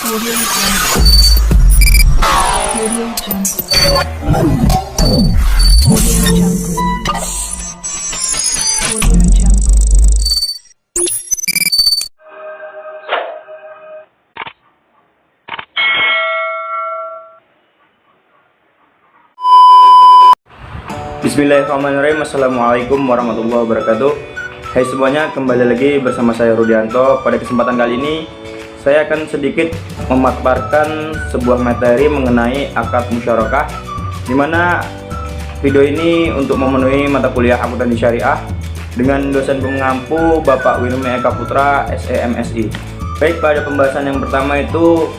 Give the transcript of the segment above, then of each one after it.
Audio Jungle. Audio Jungle. Audio Jungle. Audio Jungle. Bismillahirrahmanirrahim. Assalamualaikum warahmatullahi wabarakatuh. Hai semuanya, kembali lagi bersama saya Rudianto. Pada kesempatan kali ini saya akan sedikit memaparkan sebuah materi mengenai akad musyarakah, dimana video ini untuk memenuhi mata kuliah akuntansi syariah dengan dosen pengampu Bapak Winome Eka Putra SEMSI. Baik, pada pembahasan yang pertama itu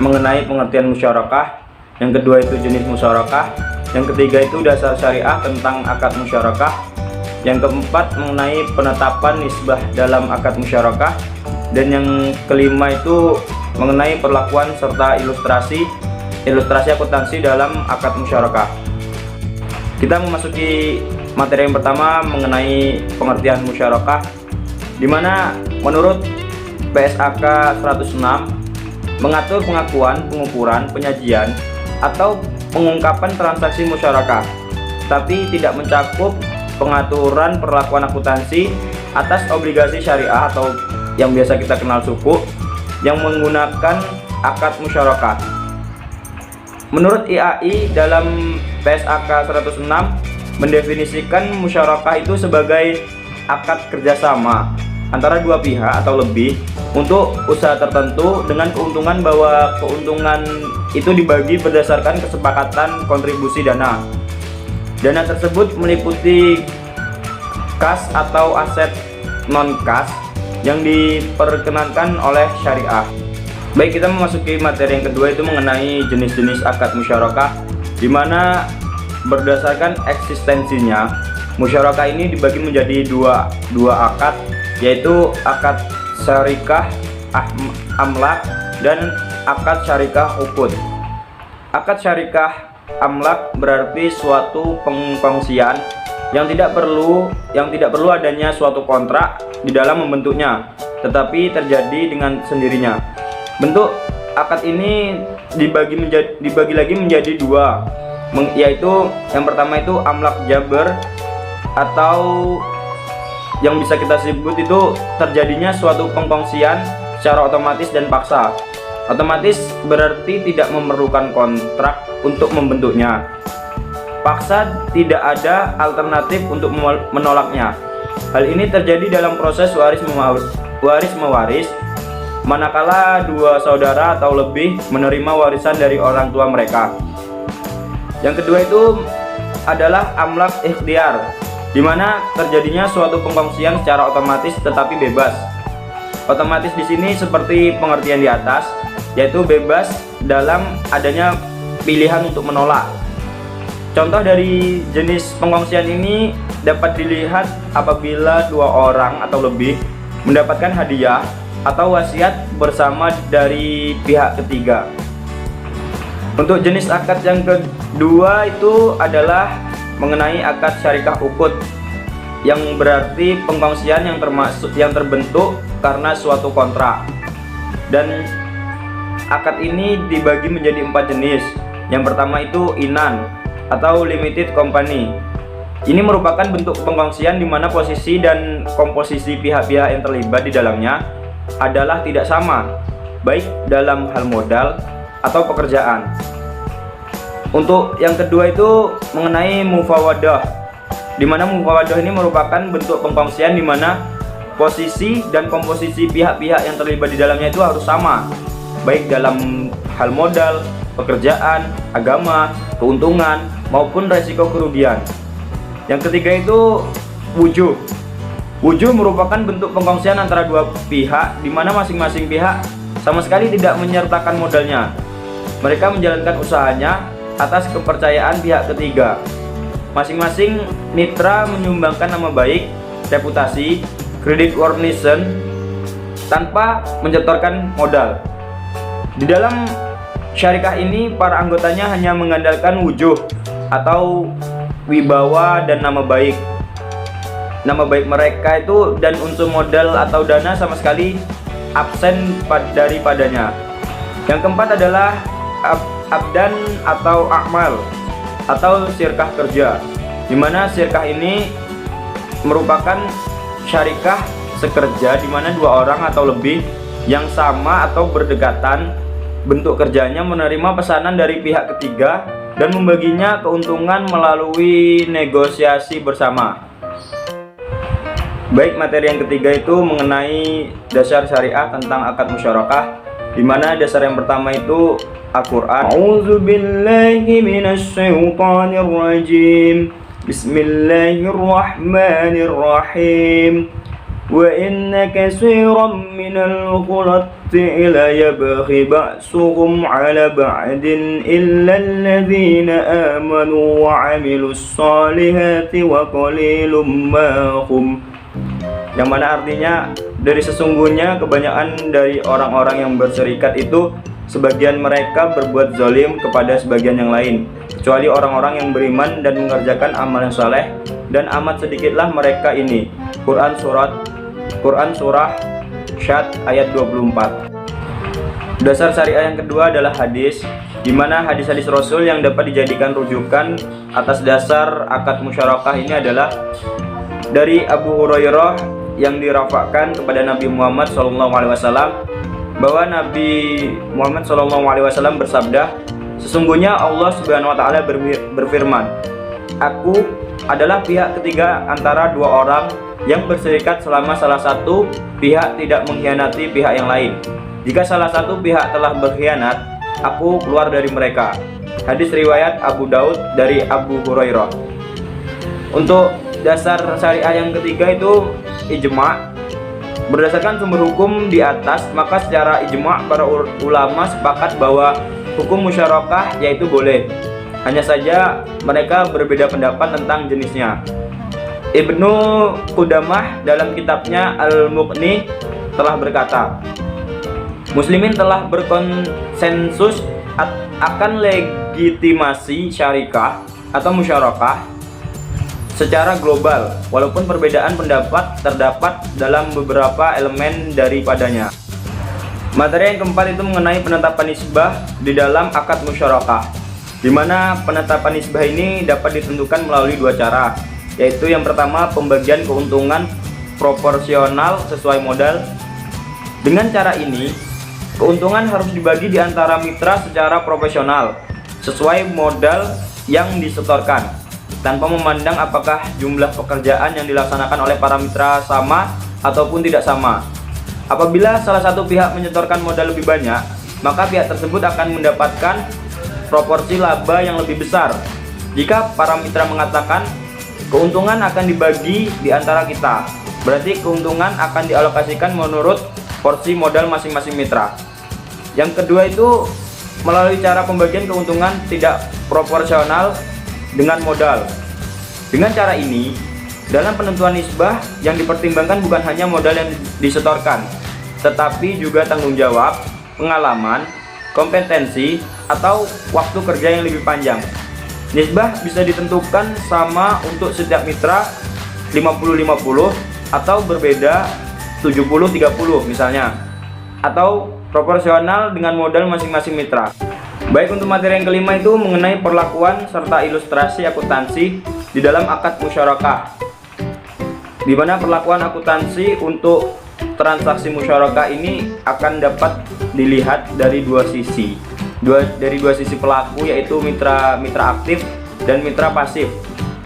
mengenai pengertian musyarakah, yang kedua itu jenis musyarakah, yang ketiga itu dasar syariah tentang akad musyarakah, yang keempat mengenai penetapan nisbah dalam akad musyarakah, dan yang kelima itu mengenai perlakuan serta ilustrasi akuntansi dalam akad musyarakah. Kita memasuki materi yang pertama mengenai pengertian musyarakah, di mana menurut PSAK 106 mengatur pengakuan, pengukuran, penyajian atau pengungkapan transaksi musyarakah, tapi tidak mencakup pengaturan perlakuan akuntansi atas obligasi syariah atau yang biasa kita kenal suku yang menggunakan akad musyarakah. Menurut IAI dalam PSAK 106 mendefinisikan musyarakah itu sebagai akad kerjasama antara dua pihak atau lebih untuk usaha tertentu dengan keuntungan bahwa keuntungan itu dibagi berdasarkan kesepakatan kontribusi dana. Dana tersebut meliputi kas atau aset non-kas yang diperkenankan oleh syariah. Baik, kita memasuki materi yang kedua itu mengenai jenis-jenis akad musyarakah, di mana berdasarkan eksistensinya musyarakah ini dibagi menjadi dua akad, yaitu akad syarikah amlak dan akad syarikah ukut. Akad syarikah amlak berarti suatu pengkongsian yang tidak perlu adanya suatu kontrak di dalam membentuknya, tetapi terjadi dengan sendirinya. Bentuk akad ini dibagi lagi menjadi dua, yaitu yang pertama itu amlak jaber, atau yang bisa kita sebut itu terjadinya suatu pengkongsian secara otomatis dan paksa. Otomatis berarti tidak memerlukan kontrak untuk membentuknya. Paksa tidak ada alternatif untuk menolaknya. Hal ini terjadi dalam proses waris mewaris, manakala dua saudara atau lebih menerima warisan dari orang tua mereka. Yang kedua itu adalah amlak ikhtiar, di mana terjadinya suatu pengkongsian secara otomatis tetapi bebas. Otomatis di sini seperti pengertian di atas, yaitu bebas dalam adanya pilihan untuk menolak. Contoh dari jenis pengkongsian ini dapat dilihat apabila dua orang atau lebih mendapatkan hadiah atau wasiat bersama dari pihak ketiga. Untuk jenis akad yang kedua itu adalah mengenai akad syarikah ukut, yang berarti pengkongsian yang terbentuk karena suatu kontrak. Dan akad ini dibagi menjadi 4 jenis. Yang pertama itu inan atau limited company. Ini merupakan bentuk pengkongsian di mana posisi dan komposisi pihak-pihak yang terlibat di dalamnya adalah tidak sama, baik dalam hal modal atau pekerjaan. Untuk yang kedua itu mengenai mufawadah, di mana mufawadah ini merupakan bentuk pengkongsian di mana posisi dan komposisi pihak-pihak yang terlibat di dalamnya itu harus sama, baik dalam hal modal, pekerjaan, agama, keuntungan, maupun resiko kerugian. Yang ketiga itu wujuh. Wujuh merupakan bentuk pengkongsian antara dua pihak, di mana masing-masing pihak sama sekali tidak menyertakan modalnya. Mereka menjalankan usahanya atas kepercayaan pihak ketiga. Masing-masing mitra menyumbangkan nama baik, reputasi, credit worthiness tanpa menyetorkan modal. Di dalam syarikah ini para anggotanya hanya mengandalkan wujuh atau wibawa dan nama baik. Nama baik mereka itu dan unsur modal atau dana sama sekali absen daripadanya. Yang keempat adalah abdan atau akmal atau syirkah kerja, di mana syirkah ini merupakan syarikah sekerja di mana dua orang atau lebih yang sama atau berdekatan bentuk kerjanya menerima pesanan dari pihak ketiga dan membaginya keuntungan melalui negosiasi bersama. Baik, materi yang ketiga itu mengenai dasar syariah tentang akad musyarakah, di mana dasar yang pertama itu Al-Qur'an. A'udzubillahi minasyaitonir rajim. Bismillahirrahmanirrahim. Wa inna katsiran minal khulati la yabghi ba'suhum 'ala ba'din illa alladhina amanu wa 'amilus solihati wa qalilum ma hum. Yang mana artinya dari sesungguhnya kebanyakan dari orang-orang yang berserikat itu sebagian mereka berbuat zalim kepada sebagian yang lain, kecuali orang-orang yang beriman dan mengerjakan amal yang saleh, dan amat sedikitlah mereka ini. Quran surah Syad ayat 24. Dasar syariah yang kedua adalah hadis, di mana hadis-hadis Rasul yang dapat dijadikan rujukan atas dasar akad musyarakah ini adalah dari Abu Hurairah yang dirafakkan kepada Nabi Muhammad SAW, bahwa Nabi Muhammad SAW bersabda, sesungguhnya Allah Subhanahu wa Ta'ala berfirman, aku adalah pihak ketiga antara dua orang yang berserikat selama salah satu pihak tidak mengkhianati pihak yang lain. Jika salah satu pihak telah berkhianat, aku keluar dari mereka. Hadis riwayat Abu Daud dari Abu Hurairah. Untuk dasar syariah yang ketiga itu ijma'. Berdasarkan sumber hukum di atas, maka secara ijma' para ulama sepakat bahwa hukum musyarakah yaitu boleh. Hanya saja mereka berbeda pendapat tentang jenisnya. Ibnu Qudamah dalam kitabnya Al-Mughni telah berkata, Muslimin telah berkonsensus akan legitimasi syarikah atau musyarakah secara global, walaupun perbedaan pendapat terdapat dalam beberapa elemen daripadanya. Materi yang keempat itu mengenai penetapan nisbah di dalam akad musyarakah, di mana penetapan nisbah ini dapat ditentukan melalui dua cara, yaitu yang pertama pembagian keuntungan proporsional sesuai modal. Dengan cara ini, keuntungan harus dibagi di antara mitra secara proporsional sesuai modal yang disetorkan, tanpa memandang apakah jumlah pekerjaan yang dilaksanakan oleh para mitra sama ataupun tidak sama. Apabila salah satu pihak menyetorkan modal lebih banyak, maka pihak tersebut akan mendapatkan proporsi laba yang lebih besar. Jika para mitra mengatakan keuntungan akan dibagi di antara kita, berarti keuntungan akan dialokasikan menurut porsi modal masing-masing mitra. Yang kedua itu melalui cara pembagian keuntungan tidak proporsional dengan modal. Dengan cara ini, dalam penentuan nisbah yang dipertimbangkan bukan hanya modal yang disetorkan, tetapi juga tanggung jawab, pengalaman, kompetensi, atau waktu kerja yang lebih panjang. Nisbah bisa ditentukan sama untuk setiap mitra 50-50 atau berbeda 70-30 misalnya, atau proporsional dengan modal masing-masing mitra. Baik, untuk materi yang kelima itu mengenai perlakuan serta ilustrasi akuntansi di dalam akad musyarakah, di mana perlakuan akuntansi untuk transaksi musyarakah ini akan dapat dilihat dari dua sisi, dari dua sisi pelaku, yaitu mitra aktif dan mitra pasif.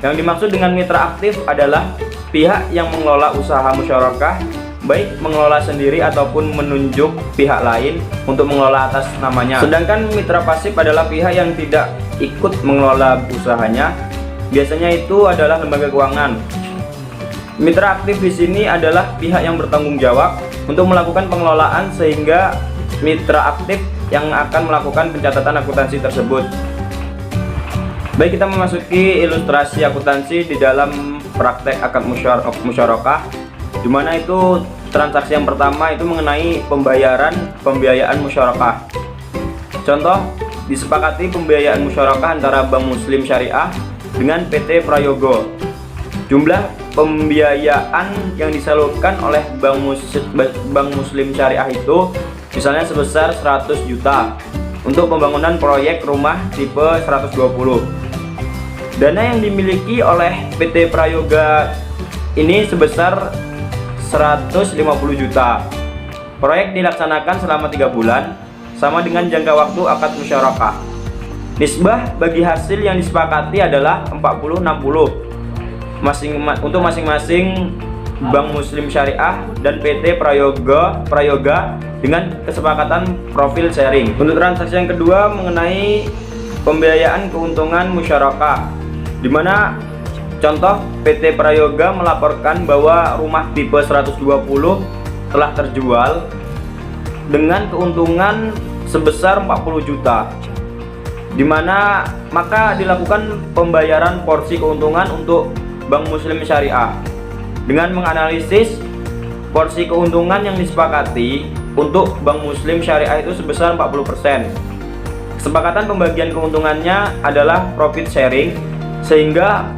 Yang dimaksud dengan mitra aktif adalah pihak yang mengelola usaha musyarakah, baik mengelola sendiri ataupun menunjuk pihak lain untuk mengelola atas namanya. Sedangkan mitra pasif adalah pihak yang tidak ikut mengelola usahanya, biasanya itu adalah lembaga keuangan. Mitra aktif di sini adalah pihak yang bertanggung jawab untuk melakukan pengelolaan, sehingga mitra aktif yang akan melakukan pencatatan akuntansi tersebut. Baik, kita memasuki ilustrasi akuntansi di dalam praktek akad musyarakah, di mana itu transaksi yang pertama itu mengenai pembiayaan musyarakah. Contoh, disepakati pembiayaan musyarakah antara Bank Muslim Syariah dengan PT Prayogo. Jumlah pembiayaan yang disalurkan oleh Bank Muslim Syariah itu misalnya sebesar 100 juta untuk pembangunan proyek rumah tipe 120. Dana yang dimiliki oleh PT Prayoga ini sebesar 150 juta. Proyek dilaksanakan selama 3 bulan sama dengan jangka waktu akad musyarakah. Nisbah bagi hasil yang disepakati adalah 40-60 untuk masing-masing Bank Muslim Syariah dan PT Prayoga dengan kesepakatan profil sharing. Untuk transaksi yang kedua mengenai pembiayaan keuntungan musyarakah, di mana contoh PT Prayoga melaporkan bahwa rumah tipe 120 telah terjual dengan keuntungan sebesar 40 juta, di mana maka dilakukan pembayaran porsi keuntungan untuk Bank Muslim Syariah dengan menganalisis porsi keuntungan yang disepakati untuk Bank Muslim Syariah itu sebesar 40%. Kesepakatan pembagian keuntungannya adalah profit sharing, sehingga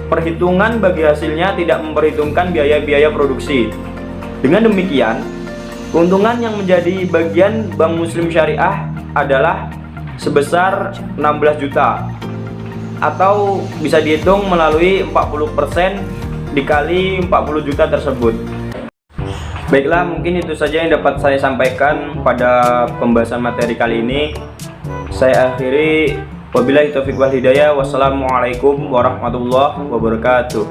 perhitungan bagi hasilnya tidak memperhitungkan biaya-biaya produksi. Dengan demikian, keuntungan yang menjadi bagian Bank Muslim Syariah adalah sebesar 16 juta, atau bisa dihitung melalui 40% dikali 40 juta tersebut. Baiklah, mungkin itu saja yang dapat saya sampaikan pada pembahasan materi kali ini. Saya akhiri, wabillahi taufiq wal hidayah. Wassalamualaikum warahmatullahi wabarakatuh.